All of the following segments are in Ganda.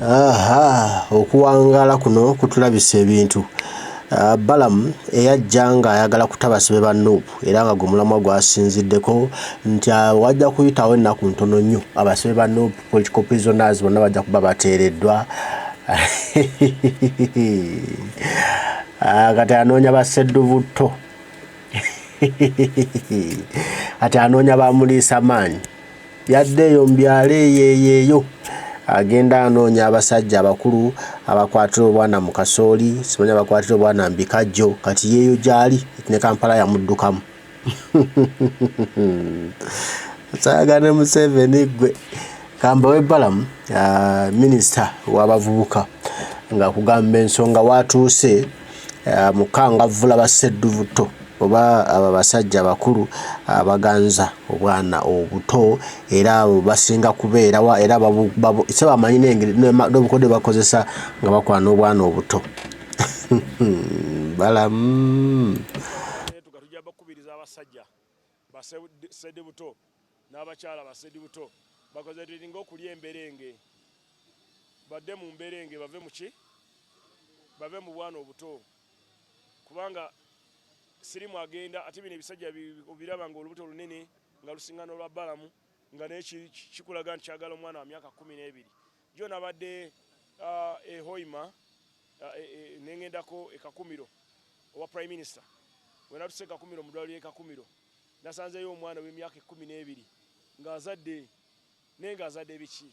Aha, okuwangala kuno kutulabisa ebintu. Balam eyajja nga ayagala kutabasibe ba Nup era nga gumulamwa gwasinziddeko nti wajja kuyitawo ennaku ntono nnyo abasibe ba Nup political prisoners bonna bajja kuba bateereddwa. Kati Anoonya Baseduvuto. Kati Anoonya bamuliisa maanyi. Yaddeeyo mu byalo eyeeyo. Agenda anoonya abasajja abakulu abakwatira obwana mu kasooli, simanyi abakwatira obwana mu bikajjo, kati yeeyo gy'ali ne Kampala yamuddukamu. Saagane Museveni gwe. Kambawe Balam, minisita w'abavubuka ng'akugamba ensonga watuuse mukangavvula Baseduvuto oba abasajja abakulu abaganza obwana obuto era basinga kubeerawa era bamanyi n'obukodyo bakozesa nga bakwana obwana obuto. Balam tujja bakubiriza abasajja Baseduvuto n'abakyala Baseduvuto bakoze tulinga okulya emberenge badde mu mberenge bave mu ki bave mu bwana obuto kubanga sirimu agenda ate bino ebisajja obiraba nga olubuto lunene nga lusingano lwa Balamu nga nekikulaga nti kyagala omwana wa myaka 12 jo nabadde ehoima nengendako ekakumiro owa prime minister wena tuse kakumiro mudwali ekakumiro nasanzeyo omwana w'emyaka 12 nga azadde nenga azadde biki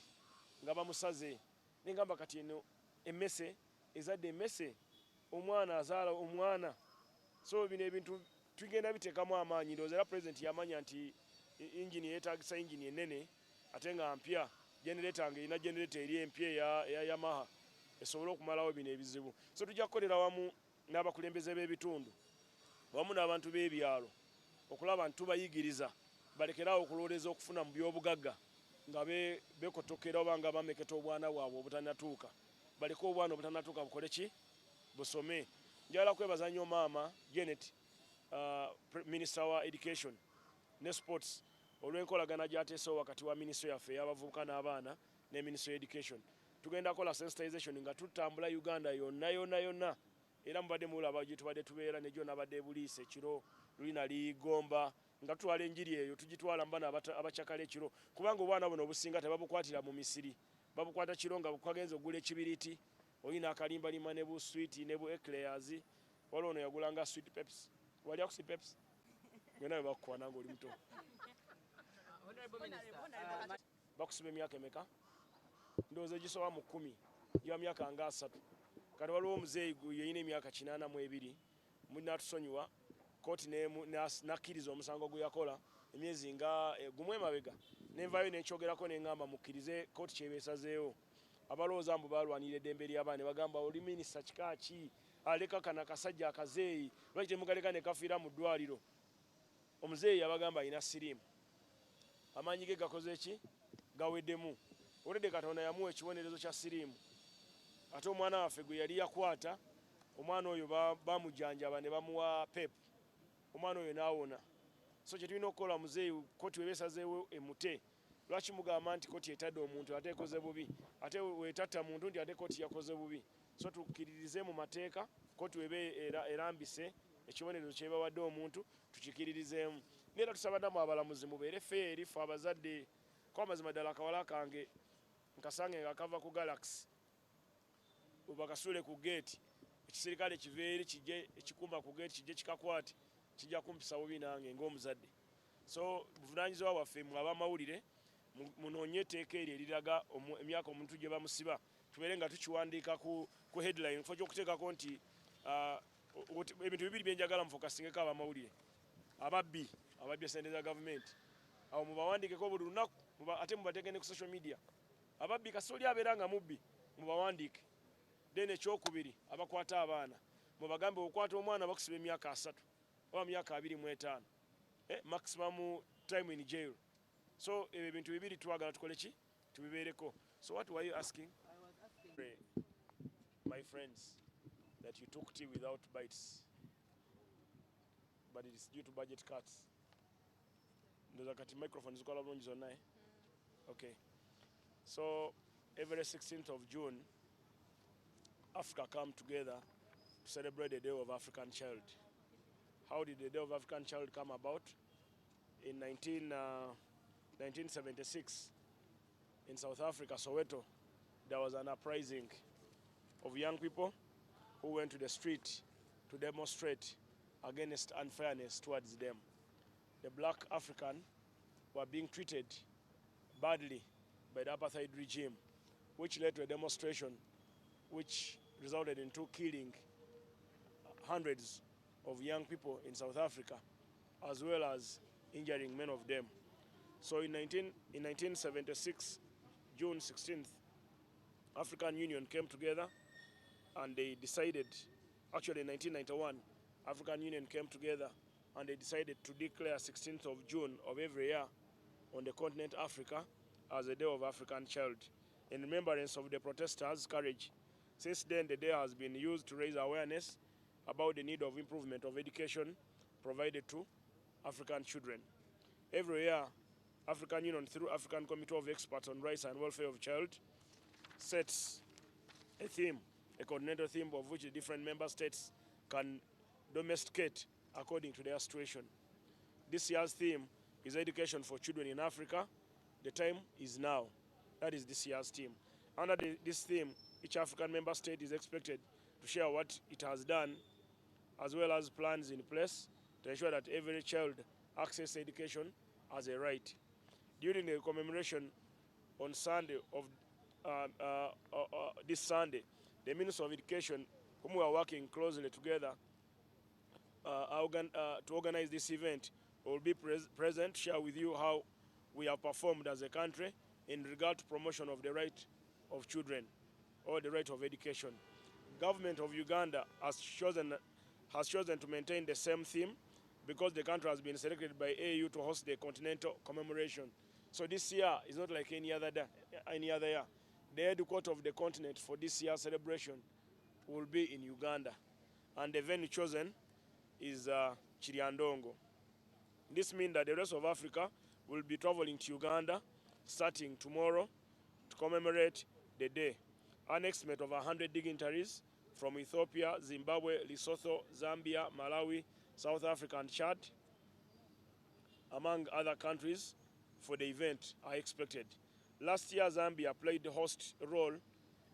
nga bamusaze nengamba kati eno emmese ezadde emmese omwana azaala omwana. So bino ebintu tugenda bitekamu amaanyi ndowooza era president yamanya nti engine yeetagisa engine ennene ate nga mpya generator nga erina generator eri empya eya Yamaha esobole okumalawo bino ebizibu. So tujja kukolera wamu n'abakulembeze b'ebitundu wamu n'abantu b'ebyalo okulaba nti tubayigiriza balekerawo okulooleza okufuna mu byobugagga nga bekotokera oba nga bameketa obwana bwabwe obutanatuuka baleke obwana obutanatuuka bukole ki busome. Njala kwebaza nnyo maama Janet minister wa education ne sports olw'enkolagana gy'ateesewo wakati wa ministry yaffe y'abavubuka n'abaana ne ministry education. Tugenda kola sensitization nga tutambula Uganda yonna era mubadde mulaba gye tubadde tubeera ne gyo nabadde ebuliisa ekiro lulina ligomba nga tutwala enjiri eyo tugitwala mu bana abakyakala ekiro kubanga obwana buno obusinga tebabukwatira mu Misiri babukwata kiro nga bukagenza ogula ekibiriti oyina akalimbalima ne bu sweet ne bu eclairs wala ono yagulanga sweet peps wali akusi peps ngena bakwana ngoli muto bakusiba emyaka emeka ndowooza egisoba mu 10 ya myaka nga 3 kati waliwo omuzeeyi yeyina emyaka 82 munatusonyiwa kooti nakkiriza omusango gwe yakola emyezi nga gumu emabega nenvayo nenkyogerako neŋŋamba mukkirize kooti kyebeesazeewo abalowooza mbu balwanira eddembe ly'abaana bagamba oli minisita kika ki aleka kana kasajja akazeeyi lwaki temugaleka ne kafiira mu ddwaliro. Omuzeeyi abagamba alina siriimu amaanyi ge gakoze ki gaweddemu olwedde Katonda yamuwa ekibonerezo kya siriimu ate omwana waffe gwe yali yakwata omwana oyo bamujjanjaba ne bamuwa pepu omwana oyo n'awona. So kye tulina okukola muzeeyi kooti webeesazeewo emute lwaki mugamba nti kooti etadde omuntu ate ekoze bubi ate wetatta muntu nti ate kooti yakoze bubi. So tukiririze mu mateeka kooti webe erambise ekibonerezo kyebawadde omuntu tukikiririzeemu neera tusaba namwe abalamuzi mubeere feeri ffe abazadde kwa mazima ddala akawala kange nkasange nga kava ku Galaxy bakasuule ku geeti ekisirikale kiveeri kijje ekikumba ku geeti kijje kikakwate kijja kumpisa bubi nange ng'omuzadde. So buvunaanyizibwa bwaffe mwe abamawulire munoonye etteeka eryo eriraga emyaka omuntu gye bamusiba tubeere nga tukiwandiika ku headline kifo ky'okuteekako nti ebintu bibiri byenjagala mufokasingeko abamawulire ababbi esente za gavumenti awo mubawandiikeko buli lunaku ate mubateeke ne ku social media ababbi kasooli abeera nga mubbi mubawandiike. Then ekyokubiri abakwata abaana mubagambe okwata omwana bakusiba emyaka 3 oba myaka 25 maximum time in jail. So ebintu bibiri twagala tukole ki tubibeereko. So what were you asking? I was asking my friends that you took tea without bites but it is due to budget cuts. Ndoza kati microphone zikola bulungi zonna. Okay. So every 16th of June, Africa come together to celebrate the Day of African Child. How did the Day of African Child come about? In 1976, in South Africa, Soweto, there was an uprising of young people who went to the street to demonstrate against unfairness towards them. The black African were being treated badly by the apartheid regime, which led to a demonstration which resulted in killing hundreds of young people in South Africa, as well as injuring many of them. So in 1976, June 16th, African Union came together and they decided, actually in 1991, African Union came together and they decided to declare 16th of June of every year on the continent Africa as a Day of African Child, in remembrance of the protesters' courage. Since then, the day has been used to raise awareness about the need of improvement of education provided to African children. Every year, African Union, through African Committee of Experts on Rights and Welfare of Child, sets a theme, a coordinated theme of which the different member states can domesticate according to their situation. This year's theme is education for children in Africa. The time is now. That is this year's theme. Under this theme, each African member state is expected to share what it has done, as well as plans in place to ensure that every child access education as a right. During the commemoration on Sunday of this Sunday, the Minister of Education, whom we are working closely together to organize this event, will be present to share with you how we have performed as a country in regard to promotion of the right of children or the right of education. Government of Uganda has chosen to maintain the same theme because the country has been selected by AU to host the continental commemoration. So this year is not like any other year. The headquarters of the continent for this year's celebration will be in Uganda, and the venue chosen is Chiriandongo. This means that the rest of Africa will be traveling to Uganda starting tomorrow to commemorate the day. An estimate of 100 dignitaries from Ethiopia, Zimbabwe, Lesotho, Zambia, Malawi, South Africa, and Chad, among other countries, for the event are expected. Last year, Zambia played the host role.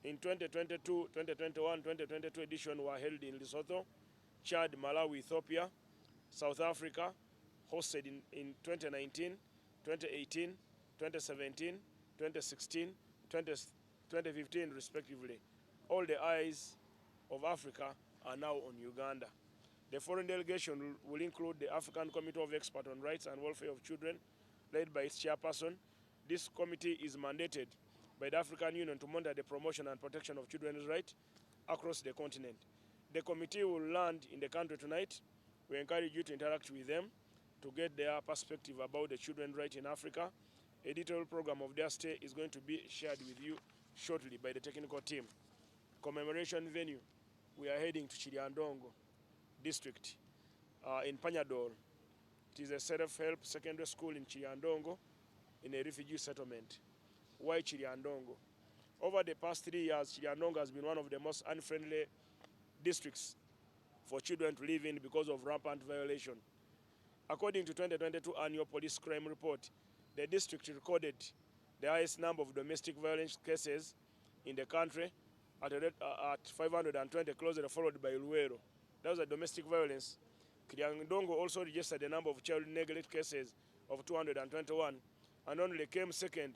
In 2022, 2021, 2022 edition were held in Lesotho, Chad, Malawi, Ethiopia. South Africa hosted in 2019, 2018, 2017, 2016, 2015 respectively. All the eyes of Africa are now on Uganda. The foreign delegation will include the African Committee of Experts on Rights and Welfare of Children, led by its chairperson. This committee is mandated by the African Union to monitor the promotion and protection of children's rights across the continent. The committee will land in the country tonight. We encourage you to interact with them to get their perspective about the children's rights in Africa. A detailed program of their stay is going to be shared with you shortly by the technical team. Commemoration venue, we are heading to Chiriandongo district in Panyadol. It is a self-help secondary school in Chiriandongo in a refugee settlement. Why Chiriandongo? Over the past 3 years, Chiriandongo has been one of the most unfriendly districts for children to live in because of rampant violation. According to 2022 annual police crime report, the district recorded the highest number of domestic violence cases in the country at 520, closely followed by Luero. That was a domestic violence. Chiriandongo also registered a number of child neglect cases of 221 and only came second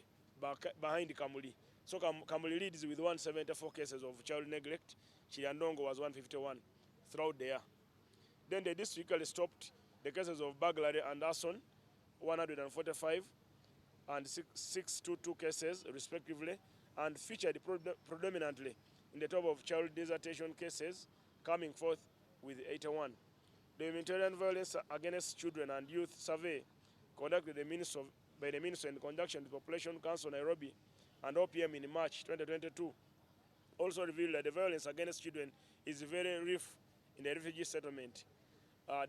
behind Kamuli. So Kamuli leads with 174 cases of child neglect. Chiriandongo was 151 throughout the year. Then the district stopped the cases of burglary and arson, 145 and 622 cases respectively, and featured predominantly in the top of child desertion cases, coming forth with 81. The Humanitarian Violence Against Children and Youth Survey conducted by the Minister in conjunction with Population Council Nairobi and OPM in March 2022 also revealed that the violence against children is very rife in the refugee settlement.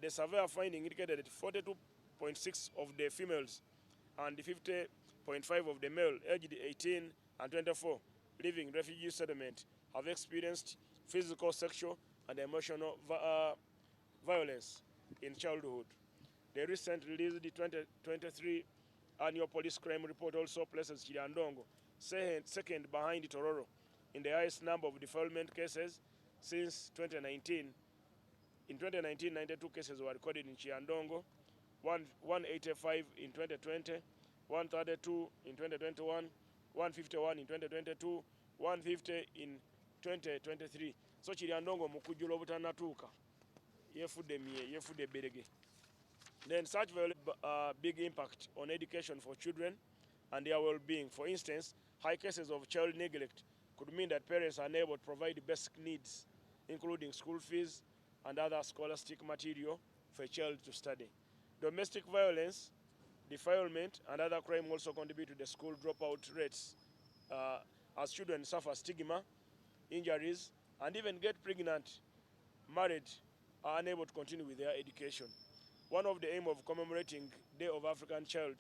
The survey finding indicated that 42.6% of the females and 50.5% of the male aged 18 and 24 living in refugee settlement have experienced physical, sexual, and emotional violence in childhood. The recently released 2023 annual police crime report also places Chiliandongo second behind Tororo in the highest number of defilement cases since 2019. In 2019, 92 cases were recorded in Chiliandongo, 185 in 2020, 132 in 2021, 151 in 2022, 150 in 2023. So Chiliandongo mukujula obutanatuuka yefudde berege. Then such violence big impact on education for children and their well-being. For instance, high cases of child neglect could mean that parents are unable to provide basic needs, including school fees and other scholastic material for a child to study. Domestic violence, defilement, and other crime also contribute to the school dropout rates as children suffer stigma, injuries, and even get pregnant, married, are unable to continue with their education. One of the aims of commemorating Day of African Child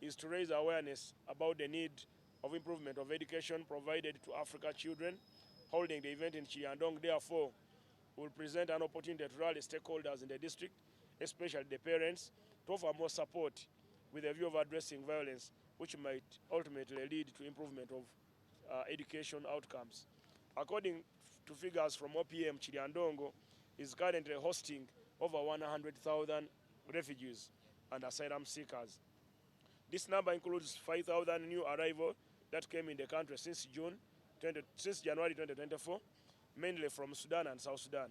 is to raise awareness about the need of improvement of education provided to African children. Holding the event in Chiliandong, therefore, will present an opportunity to rally stakeholders in the district, especially the parents, to offer more support with a view of addressing violence, which might ultimately lead to improvement of education outcomes. According to figures from OPM, Chiliandongo is currently hosting over 100,000 refugees and asylum seekers. This number includes 5,000 new arrivals that came in the country since January 2024, mainly from Sudan and South Sudan.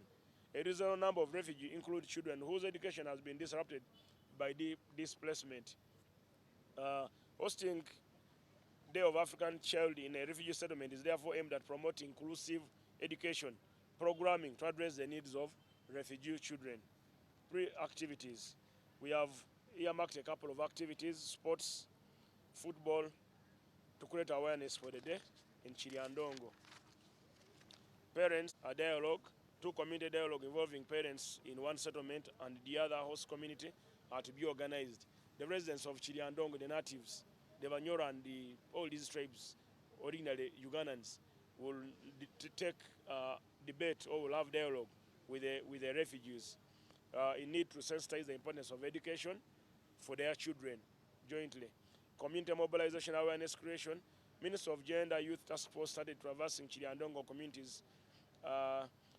A reasonable number of refugees include children whose education has been disrupted by displacement. Hosting Day of African Child in a refugee settlement is therefore aimed at promoting inclusive education programming to address the needs of refugee children. Pre-activities. We have earmarked a couple of activities, sports, football, to create awareness for the day in Chiliandongo. Parents, a dialogue, 2 community dialogue involving parents in one settlement and the other host community are to be organized. The residents of Chiliandongo, the natives, the Banyoro and all these tribes, originally Ugandans, will take debate or will have dialogue with the refugees in need to sensitize the importance of education for their children jointly. Community mobilization awareness creation. Minister of Gender Youth Task Force started traversing Chiliandongo communities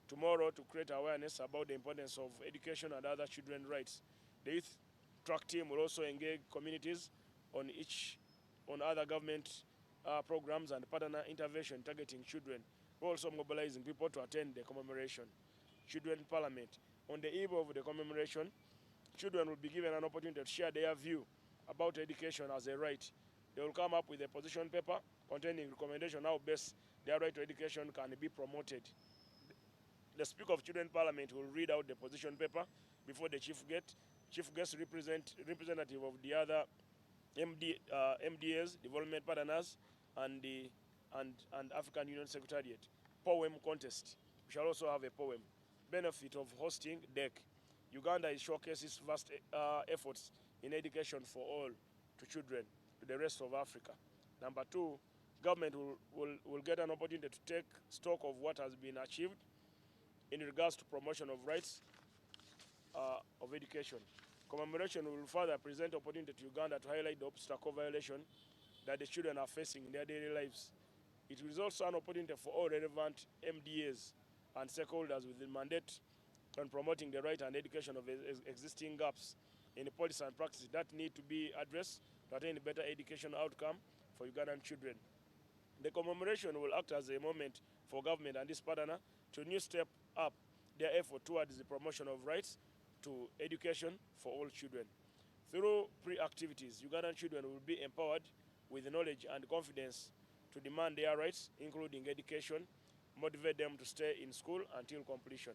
tomorrow to create awareness about the importance of education and other children's rights. The youth track team will also engage communities on other government programs and partner intervention targeting children. We're also mobilizing people to attend the commemoration. Children Parliament. On the eve of the commemoration, children will be given an opportunity to share their view about education as a right. They will come up with a position paper containing recommendation how best their right to education can be promoted. The Speaker of Children Parliament will read out the position paper before the chief guest representative of the other MDAs, development partners, and African Union Secretariat. Poem contest. We shall also have a poem. Benefit of hosting DEC. Uganda is showcases vast efforts in education for all, to children, to the rest of Africa. Number 2, government will get an opportunity to take stock of what has been achieved in regards to promotion of rights of education. Commemoration will further present opportunity to Uganda to highlight the obstacle violation that the children are facing in their daily lives. It is also an opportunity for all relevant MDAs and stakeholders with the mandate on promoting the right and education of existing gaps in the policy and practice that need to be addressed to attain a better education outcome for Ugandan children. The commemoration will act as a moment for government and this partner to new step up their effort towards the promotion of rights to education for all children. Through pre-activities, Ugandan children will be empowered with knowledge and confidence to demand their rights, including education, motivate them to stay in school until completion.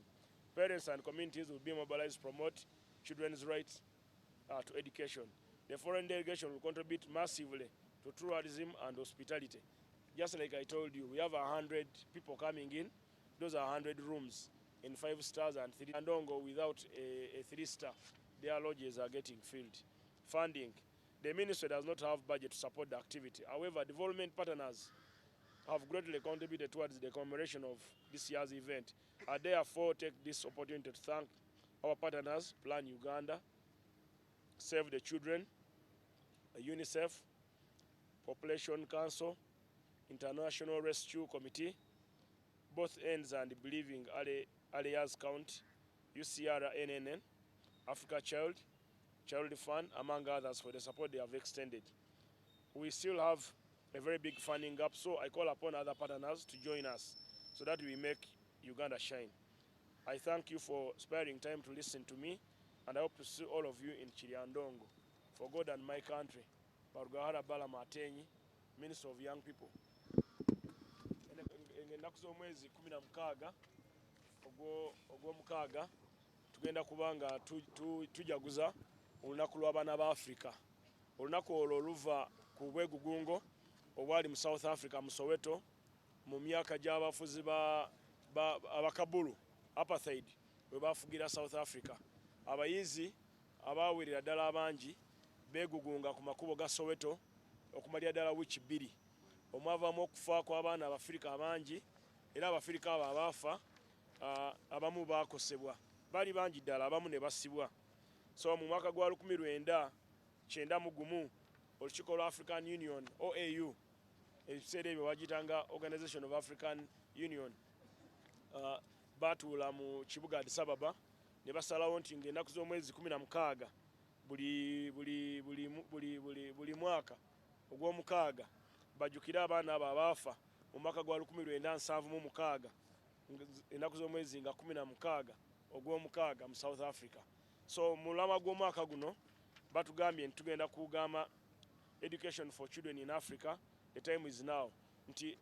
Parents and communities will be mobilized to promote children's rights to education. The foreign delegation will contribute massively to tourism and hospitality. Just like I told you, we have 100 people coming in. Those are 100 rooms in 5 stars and 3. Andongo without a 3-star, their lodges are getting filled. Funding. The ministry does not have budget to support the activity. However, development partners have greatly contributed towards the commemoration of this year's event. I therefore take this opportunity to thank our partners, Plan Uganda, Save the Children, UNICEF, Population Council, International Rescue Committee, both ends and believing Areas Count, UCRNNN, Africa Child Fund, among others, for the support they have extended. We still have a very big funding gap, so I call upon other partners to join us so that we make Uganda shine. I thank you for sparing time to listen to me, and I hope to see all of you in Chiriandongo. For God and my country, Barugahara Balam Akakasiza, Minister of Young People. Ennaku z'omwezi 16 ogw'omukaaga tugenda kubanga tujaguza olunaku lw'abaana ba Africa. Olunaku olwo luva ku bwegugungo obwali mu South Africa mu Soweto mu myaka gy'abafuzi abakabulu apartheid bwe bafugira South Africa. Abayizi abawerera ddala abangi beegugunga ku makubo ga Soweto okumalira ddala wiiki 2. Omwavamu okufa kw'abaana Abafirika abangi, era Abafirika abo abaafa abamu baakosebwa. Bali bangi ddala, abamu ne basibwa. So mu mwaka gwa 1991 olukiiko lwa African Union OAU, ebiseera ebyo bagitanga Organization of African Union, batuula mu kibuga Addis Ababa ne basalawo nti ng'ennaku z'omwezi 16 buli mwaka ogw'omukaaga bajjukire abaana abo abaafa mu mwaka gwa 1976 ennaku z'omwezi nga 16 ogw'omukaaga mu South Africa. So mu lama gw'omwaka guno batugambye nti tugenda kugamba education for children in Africa, the time is now. Nti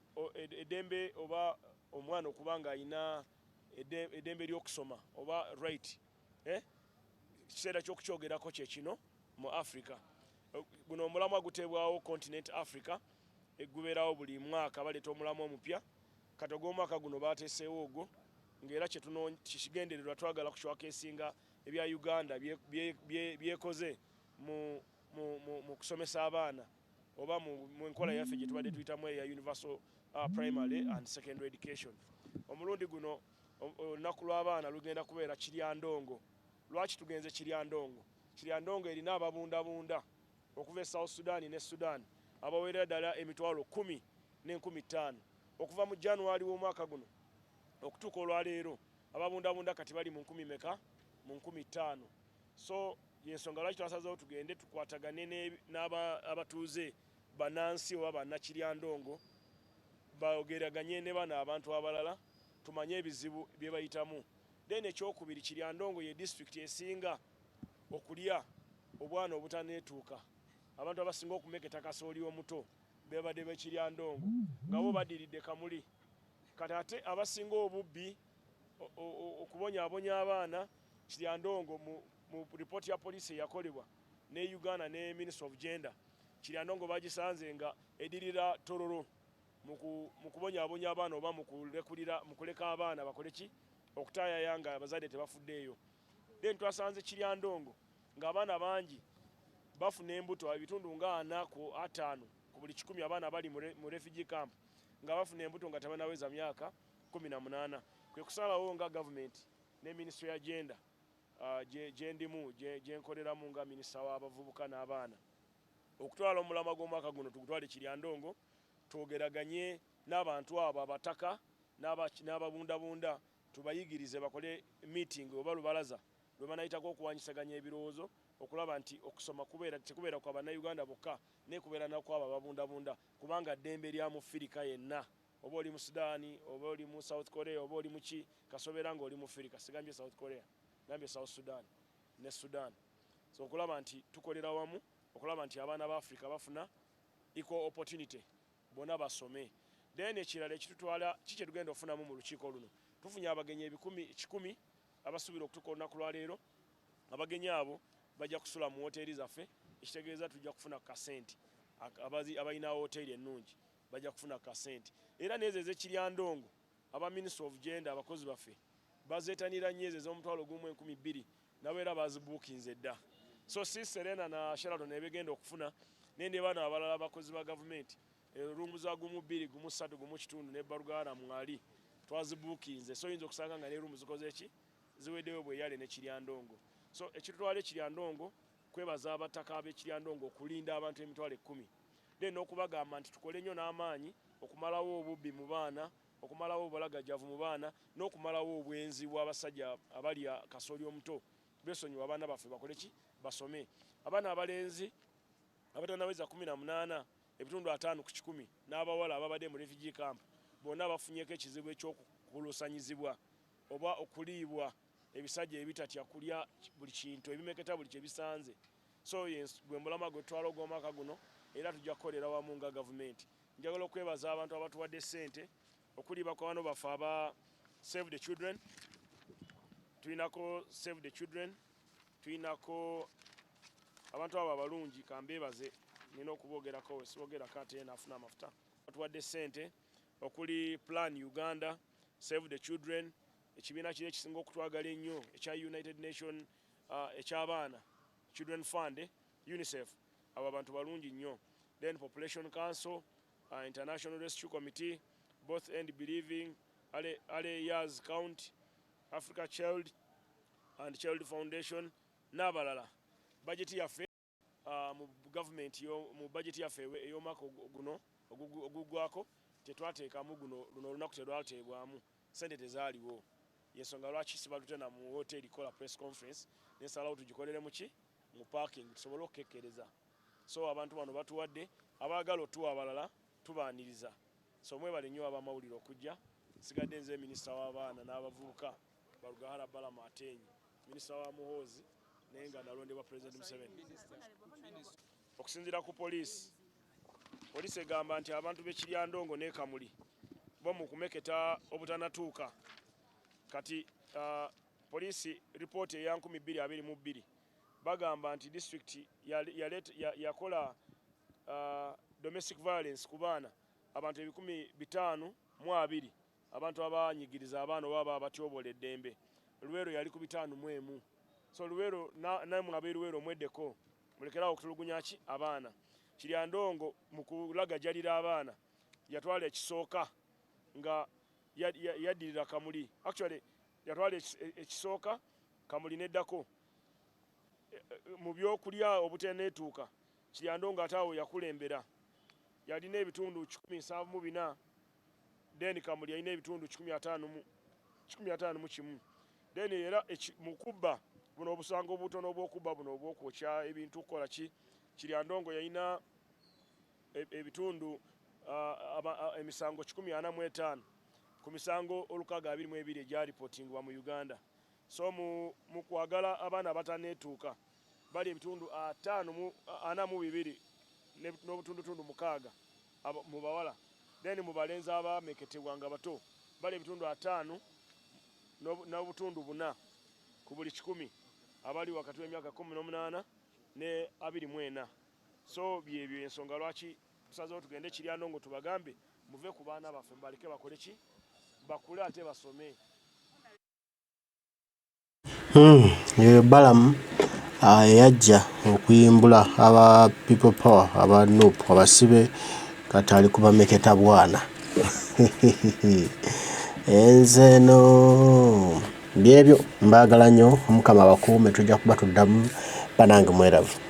edembe oba omwana okubanga alina edembe ly'okusoma oba right, kiseera ky'okukyogerako kye kino mu Africa. Guno omulamwa guteebwawo continent Africa, gubeerawo buli mwaka baleeta omulamwa omupya. Kati ogw'omwaka guno baateeseewo ogwo, ng'era kigendererwa twagala kushwakesinga ebya Uganda byekoze mu kusomesa abaana oba mu nkola yaffe gye tubadde tuyitamu eya universal primary and secondary education. Omulundi guno olunaku lw'abaana lugenda kubeera Kiryandongo. Lwaki tugenze Kiryandongo? Kiryandongo erina ababundabunda okuva e South Sudan ne Sudan abawerera ddala emitwalo 10,015. Okuva mu January w'omwaka guno okutuuka olwaleero ababundabunda kati bali mu 10,000 mu 15,000. So yensonga lwaki twasazeewo tugende tukwatagane n'abatuuze bannansi oba bannakiryandongo baogeraganye ne bano abantu abalala tumanye ebizibu bye bayitamu. Then ekyokubiri, Kiryandongo ye district esinga okulya obwana obutaneetuuka. Abantu abasinga okumeketa kasooli omuto bebadde b'Ekiryandongo nga bo badiridde kamuli. Kati ate abasinga obubbi okubonyaabonya abaana, Kiryandongo mu ripooti ya poliisi eyakolebwa ne Uganda ne Minister of Gender, Kiryandongo bagisanze nga edirira tororo mu kubonyaabonya abaana oba mu kuleka abaana bakole ki okutaayaya nga abazadde tebafuddeeyo. Then twasanze Kiryandongo ng'abaana bangi bafuna embuto ebitundu nga 4 ku 5 ku buli 100 abaana bali mu refugee camp nga bafuna embuto nga tebanaweza myaka 18. Kwe kusalawo nga government ne Ministry ya Gender gyendimu gyenkoleramu nga minisita w'abavubuka n'abaana okutwala omulama gw'omwaka guno tugutwale Kiryandongo twogeraganye n'abantu abo abataka n'ababundabunda tubayigirize bakole meeting oba lubalaza lwe banayitako okuwanyisaganya ebirowoozo okulaba nti okusoma tekubeera kwa bannayuganda bokka nekubeera nakwabo ababundabunda kubanga ddembe lya Mufirika yenna oba oli mu Sudaani oba oli mu South Korea oba oli mu ki kasobera nga oli mu Firika, sigambye South Korea, gambye South Sudan ne Sudan. So okulaba nti tukolera wamu okulaba nti abaana ba Africa bafuna equal opportunity bonna basome. Then ekirala ekitutwala kiki tugenda ofunamu mu lukiiko luno, tufunye abagenyi 10,000 abasuubira okutuuka olunaku lwaleero. Abagenyi abo bajja kusula mu woteeri zaffe, ekitegeeza tujja kufuna kasente. Abalina woteeri ennungi bajja kufuna kasente. Era n'ezo ez'Ekiryandongo aba Minister of Gender abakozi baffe bazeetanira nnyo ezo ez'omutwalo 12,000 nabo era bazibuukinze dda. So si Serena na Sheraton ebigenda okufuna nende bano abalala abakozi ba gavumenti rumuza gumu 2 gumu 3 gumu kitundu ne barugara mwali twazibuukinze so yinza okusanga nga ne rumu zikoze ki ziweddeyo bwe yale ne Kiryandongo so ekitwale Kiryandongo kwebaza abataka ab'Ekiryandongo okulinda abantu emitwalo 10 then okubagamba nti tukole nnyo n'amaanyi okumalawo obubbi mu baana okumalawo obalagajavu mu baana n'okumalawo obwenzi bw'abasajja abali kasooli omuto besonyiwa abaana baffe bakole ki basome abaana abalenzi abatanaweza 18 ebitundu 5 ku 10 n'abawala ababadde mu refugee camp bonna bafunyeko ekizibu ekyokulusanyizibwa oba okuliibwa ebisajja ebitatya kulya buli kintu ebimeketa buli kyebisanze so gwe mulama gwe twala ogw'omwaka guno era tujja kukolera wamu nga gavumenti njagala okwebaza abantu abatuwadde ssente okuliiba kwa bano baffe aba Save the Children tulinako Save the Children tulinako abantu abo abalungi kambeebaze nina okuboogerako sibogerako ate naafuna amafuta batuwadde ssente okuli Plan Uganda Save the Children ekibiina kiri ekisinga okutwagala ennyo ekya United Nation eky'abaana Children Fund UNICEF abo abantu balungi nnyo then Population Council International Rescue Committee both end believing Ale Years Count Africa Child and Child Foundation n'abalala budget yaffe mu government mu budget yaffe ey'omwaka guno ogugwako tetwateekamu luno olunaku terwateebwamu sente tezaaliwo yensonga lwaki sibalutena mu hoteli kola press conference nesalawo tugikolere muki mu parking tusobole okukekkereza so abantu bano batuwadde abaagala otuwa abalala tubaaniriza so mwebale nnyo abamawulire okujja sigadde nze minisita w'abaana n'abavubuka Barugahara Balam Atenyi minisita wa Muhoozi naye nga nalondebwa President Museveni okusinziira ku poliisi egamba nti abantu b'Ekiryandongo ne Kamuli bo mu kumeketa obutanatuuka kati poliisi ripooti eya 2022 bagamba nti district yakola domestic violence ku baana abantu 520 abantu abanyigiriza abaana oba abatyobola eddembe Luweero yali ku 501 so Luweero namwe abeeruweero mweddeko mulekerawo okutulugunya ki abaana Kiryandongo mu kulagajalira abaana yatwala ekisooka nga yaddirira Kamuli actually yatwala ekisooka Kamuli neddako mu byokulya obuteneetuuka Kiryandongo ataawo yakulembera yalina ebitundu 174 then Kamuli yalina ebitundu 15 then era mu kubba buno obusango obutono obw'okubba buno obw'okwokya ebintu kukola ki Kiryandongo yalina ebitundu emisango 145 ku misango 622 egya reportingwa mu Uganda so mu kwagala abaana abataneetuuka bali ebitundu 42 n'obutundutundu 6 mu bawala then mu balenzi abameketebwa nga bato bali ebitundu 5 n'obutundu 4 ku buli 100 abali wakati w'emyaka 18 ne 24 so byebyo ensonga lwaki tusazeewo tugende Kiryandongo tubagambe muve ku baana baffe mbaleke bakole ki bakule ate basome Balam yajja okuyimbula aba people power aba Nup Abasibe kati ali kubameketa bwana enzeno byebyo mbagala nnyo Omukama abakuume tujja kuba tuddamu banange mweravu